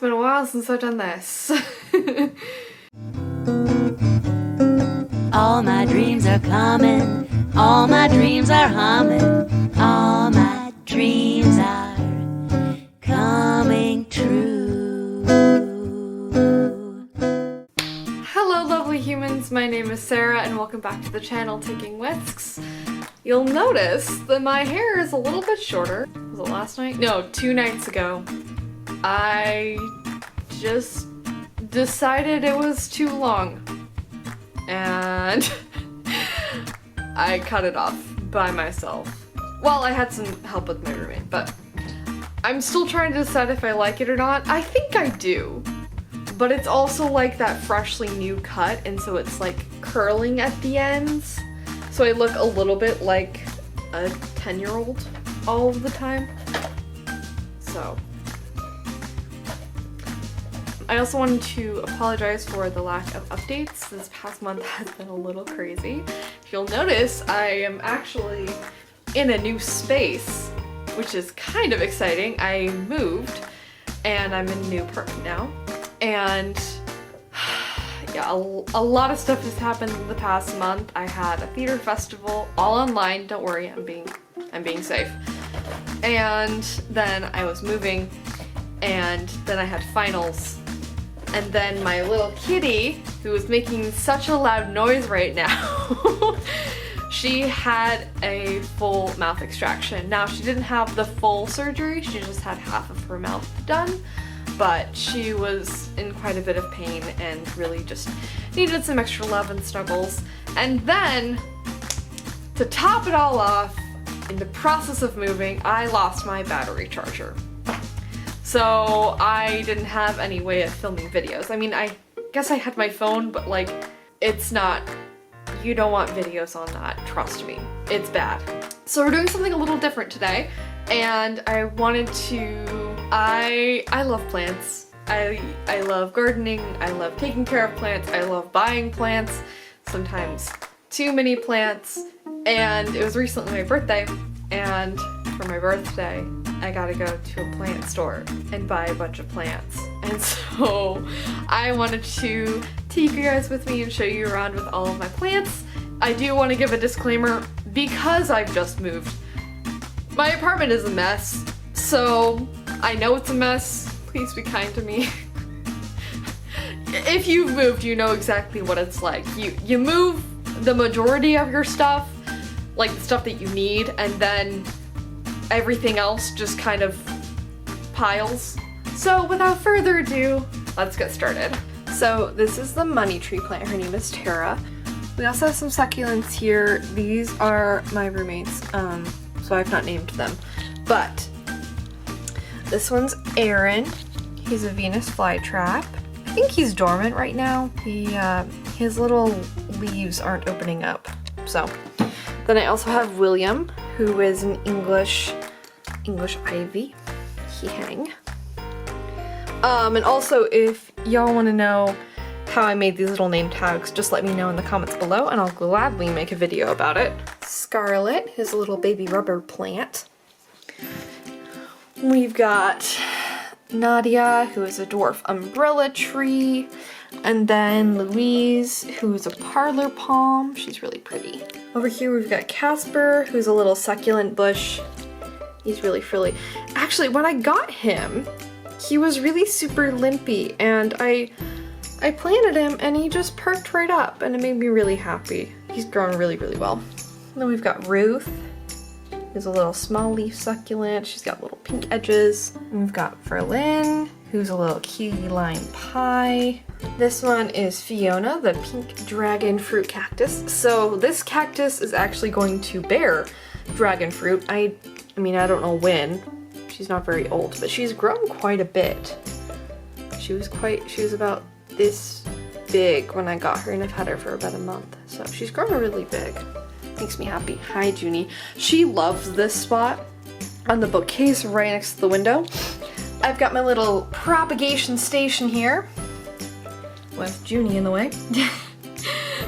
been a while since I've done this. All my dreams are coming, all my dreams are humming, all my dreams are coming true. Hello lovely humans, my name is Sarah and welcome back to the channel Taking Whisks. You'll notice that my hair is a little bit shorter. Was it last night? No, 2 nights ago. I just decided it was too long and I cut it off by myself. Well, I had some help with my roommate, but I'm still trying to decide if I like it or not. I think I do, but it's also like that freshly new cut, and so it's like curling at the ends, so I look a little bit like a 10-year-old all of the time. So I also wanted to apologize for the lack of updates. This past month has been a little crazy. If you'll notice, I am actually in a new space, which is kind of exciting. I moved and I'm in a new apartment now. And yeah, a lot of stuff has happened in the past month. I had a theater festival, all online, don't worry, I'm being safe. And then I was moving, and then I had finals. And then my little kitty, who is making such a loud noise right now, she had a full mouth extraction. Now, she didn't have the full surgery, she just had half of her mouth done, but she was in quite a bit of pain and really just needed some extra love and snuggles. And then, to top it all off, in the process of moving, I lost my battery charger. So I didn't have any way of filming videos. I mean, I guess I had my phone, but like, it's not, you don't want videos on that, trust me, it's bad. So we're doing something a little different today, and I wanted to, I love plants. I love gardening, I love taking care of plants, I love buying plants, sometimes too many plants, and it was recently my birthday, and for my birthday, I gotta go to a plant store and buy a bunch of plants. And so I wanted to take you guys with me and show you around with all of my plants. I do want to give a disclaimer because I've just moved. My apartment is a mess, so I know it's a mess. Please be kind to me. If you've moved, you know exactly what it's like. You move the majority of your stuff, like the stuff that you need, and then everything else just kind of piles. So without further ado, let's get started. So this is the money tree plant. Her name is Tara. We also have some succulents here. These are my roommates, so I've not named them. But this one's Aaron. He's a Venus flytrap. I think he's dormant right now. His little leaves aren't opening up. So then I also have William, who is an English ivy. He hang. And also, if y'all want to know how I made these little name tags, just let me know in the comments below and I'll gladly make a video about it. Scarlet, his little baby rubber plant. We've got Nadia, who is a dwarf umbrella tree. And then Louise, who's a parlor palm. She's really pretty. Over here we've got Casper, who's a little succulent bush. He's really frilly. Actually, when I got him, he was really super limpy, and I planted him and he just perked right up, and it made me really happy. He's grown really, really well. And then we've got Ruth, who's a little small leaf succulent. She's got little pink edges. And we've got Verlin, who's a little key lime pie. This one is Fiona, the pink dragon fruit cactus. So this cactus is actually going to bear dragon fruit. I mean, I don't know when. She's not very old, but she's grown quite a bit. She was about this big when I got her, and I've had her for about a month. So she's grown really big. Makes me happy. Hi, Junie. She loves this spot on the bookcase right next to the window. I've got my little propagation station here with Junie in the way.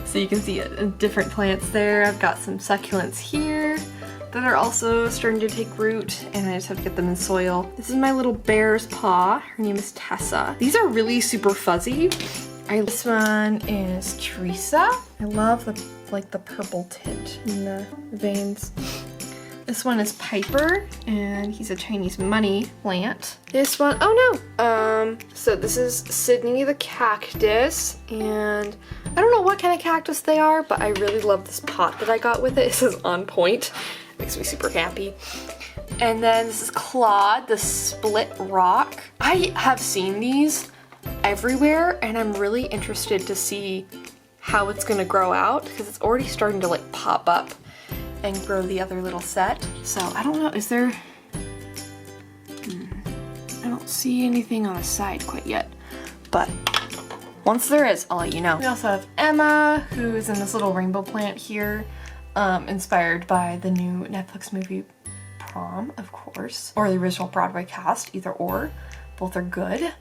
So you can see different plants there. I've got some succulents here. that are also starting to take root, and I just have to get them in soil. This is my little bear's paw. Her name is Tessa. These are really super fuzzy. This one is Teresa. I love the purple tint in the veins. This one is Piper, and he's a Chinese money plant. This one, oh no! So this is Sydney the cactus, and I don't know what kind of cactus they are, but I really love this pot that I got with it. It says on point. Makes me super happy. And then this is Claude, the split rock. I have seen these everywhere, and I'm really interested to see how it's gonna grow out, because it's already starting to like pop up and grow the other little set. So I don't know, is there, I don't see anything on the side quite yet, but once there is, I'll let you know. We also have Emma, who is in this little rainbow plant here, inspired by the new Netflix movie Prom, of course, or the original Broadway cast, either or. Both are good.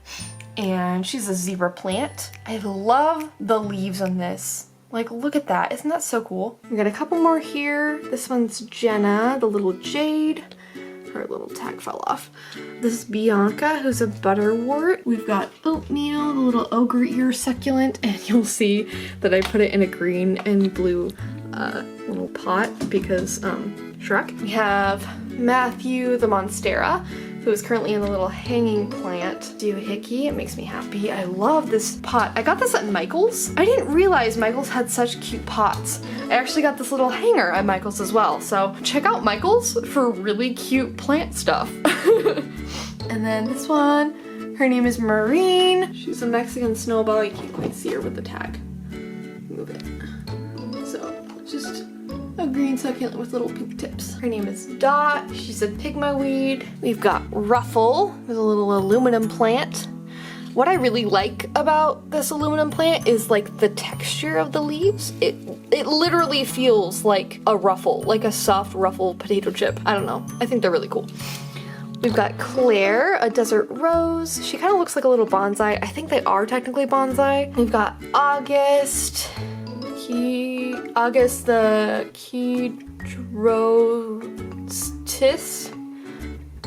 And she's a zebra plant. I love the leaves on this. Like, look at that. Isn't that so cool? We got a couple more here. This one's Jenna, the little jade. Her little tag fell off. This is Bianca, who's a butterwort. We've got Oatmeal, the little ogre ear succulent, and you'll see that I put it in a green and blue little pot because Shrek. We have Matthew, the Monstera, who is currently in the little hanging plant. Doohickey, it makes me happy. I love this pot. I got this at Michael's. I didn't realize Michael's had such cute pots. I actually got this little hanger at Michael's as well. So check out Michael's for really cute plant stuff. And then this one, her name is Maureen. She's a Mexican snowball. You can't quite see her with the tag. Move it. So just a green succulent with little pink tips. Her name is Dot. She's a pygma weed. We've got Ruffle with a little aluminum plant. What I really like about this aluminum plant is like the texture of the leaves. It literally feels like a ruffle, like a soft ruffle potato chip. I don't know. I think they're really cool. We've got Claire, a desert rose. She kind of looks like a little bonsai. I think they are technically bonsai. We've got August. August the Kedrostis.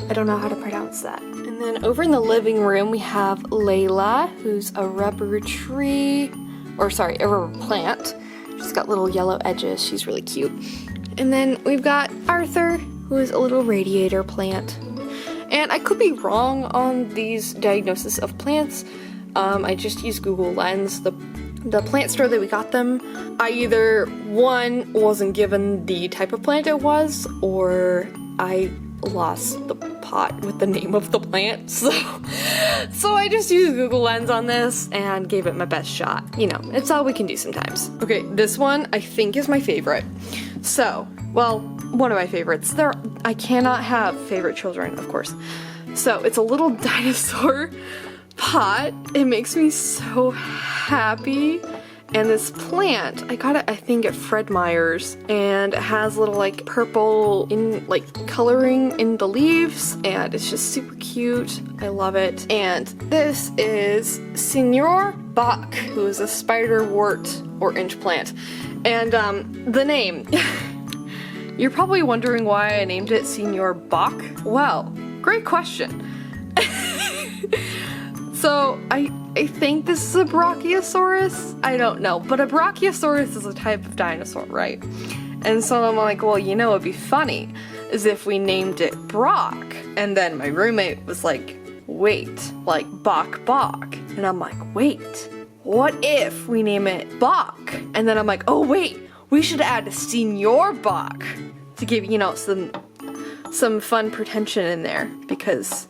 I don't know how to pronounce that. And then over in the living room we have Layla, who's a rubber tree, or sorry, a rubber plant. She's got little yellow edges. She's really cute. And then we've got Arthur, who is a little radiator plant. And I could be wrong on these diagnoses of plants. I just used Google Lens. The plant store that we got them, I either, one, wasn't given the type of plant it was, or I lost the pot with the name of the plant, so I just used Google Lens on this and gave it my best shot. You know, it's all we can do sometimes. Okay, this one I think is my favorite. So, well, one of my favorites. I cannot have favorite children, of course. So, it's a little dinosaur pot. It makes me so happy. And this plant, I got it I think at Fred Meyer's, and it has little like purple in like coloring in the leaves, and it's just super cute. I love it. And this is Senor Bach, who is a spiderwort orange plant. And the name, you're probably wondering why I named it Senor Bach. Well, great question. So I think this is a Brachiosaurus. I don't know, but a Brachiosaurus is a type of dinosaur, right? And so I'm like, well, you know, it'd be funny is if we named it Brock. And then my roommate was like, wait, like Bach. And I'm like, wait, what if we name it Bach? And then I'm like, oh wait, we should add Senor Bach to give, you know, some fun pretension in there, because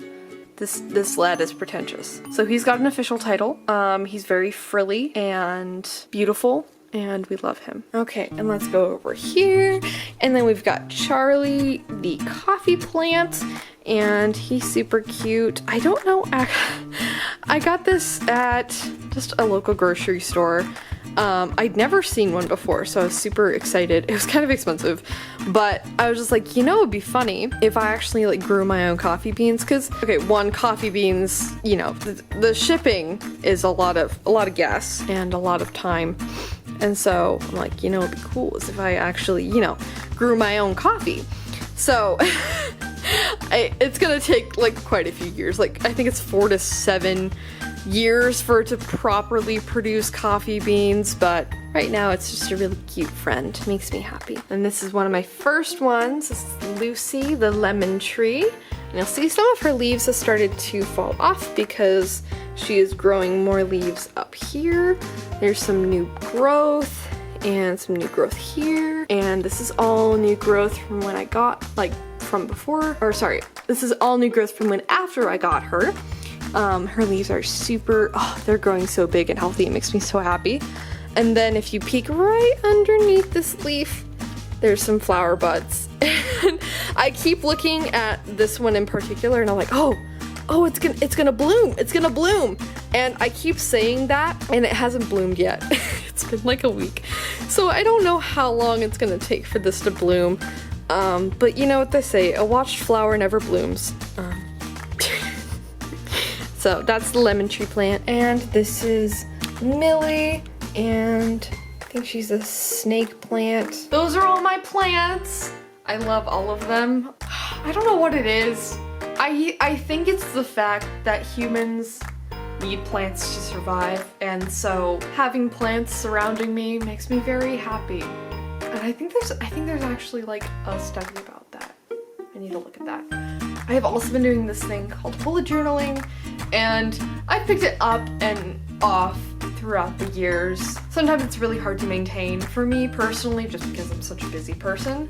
this lad is pretentious. So he's got an official title. He's very frilly and beautiful, and we love him. Okay, and let's go over here. And then we've got Charlie, the coffee plant, and he's super cute. I don't know, I got this at just a local grocery store. I'd never seen one before, so I was super excited. It was kind of expensive, but I was just like, you know, it'd be funny if I actually like grew my own coffee beans, because okay, one, coffee beans, you know, the shipping is a lot of gas and a lot of time, and so I'm like, you know, it'd be cool is if I actually, you know, grew my own coffee. So it's gonna take like quite a few years. Like I think it's 4 to 7 years for it to properly produce coffee beans, but right now it's just a really cute friend. Makes me happy. And this is one of my first ones. This is Lucy, the lemon tree. And you'll see some of her leaves have started to fall off because she is growing more leaves up here. There's some new growth and some new growth here. And this is all new growth from when I got, like from before, or sorry, this is all new growth from when after I got her. Her leaves are super, oh, they're growing so big and healthy. It makes me so happy. And then if you peek right underneath this leaf, there's some flower buds. And I keep looking at this one in particular and I'm like, oh, it's gonna bloom, it's gonna bloom. And I keep saying that and it hasn't bloomed yet. It's been like a week. So I don't know how long it's gonna take for this to bloom. But you know what they say, a watched flower never blooms. So that's the lemon tree plant, and this is Millie, and I think she's a snake plant. Those are all my plants. I love all of them. I don't know what it is. I think it's the fact that humans need plants to survive, and so having plants surrounding me makes me very happy. And I think there's actually like a study about that. I need to look at that. I have also been doing this thing called bullet journaling, and I picked it up and off throughout the years. Sometimes it's really hard to maintain for me personally just because I'm such a busy person,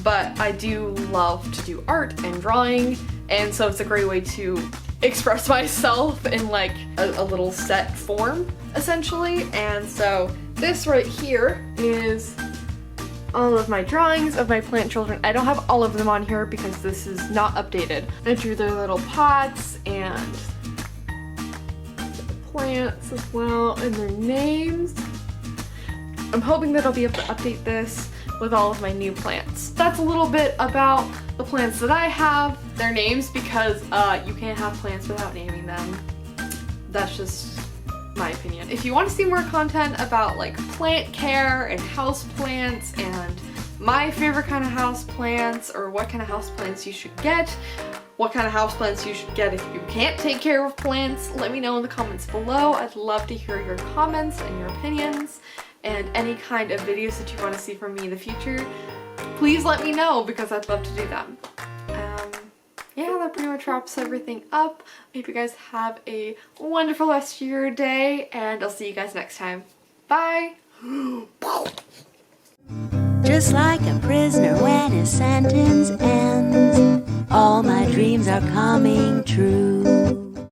but I do love to do art and drawing, and so it's a great way to express myself in like a little set form essentially. And so this right here is all of my drawings of my plant children. I don't have all of them on here because this is not updated. I drew their little pots and the plants as well and their names. I'm hoping that I'll be able to update this with all of my new plants. That's a little bit about the plants that I have, their names, because you can't have plants without naming them. That's just my opinion. If you want to see more content about like plant care and house plants and my favorite kind of house plants, or what kind of house plants you should get, what kind of house plants you should get if you can't take care of plants, let me know in the comments below. I'd love to hear your comments and your opinions and any kind of videos that you want to see from me in the future. Please let me know because I'd love to do them. Yeah, that pretty much wraps everything up. I hope you guys have a wonderful rest of your day, and I'll see you guys next time. Bye! Just like a prisoner when his sentence ends, all my dreams are coming true.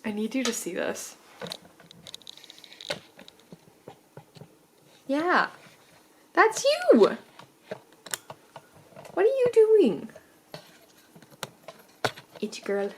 I need you to see this. Yeah, that's you! What are you doing? It's your girl.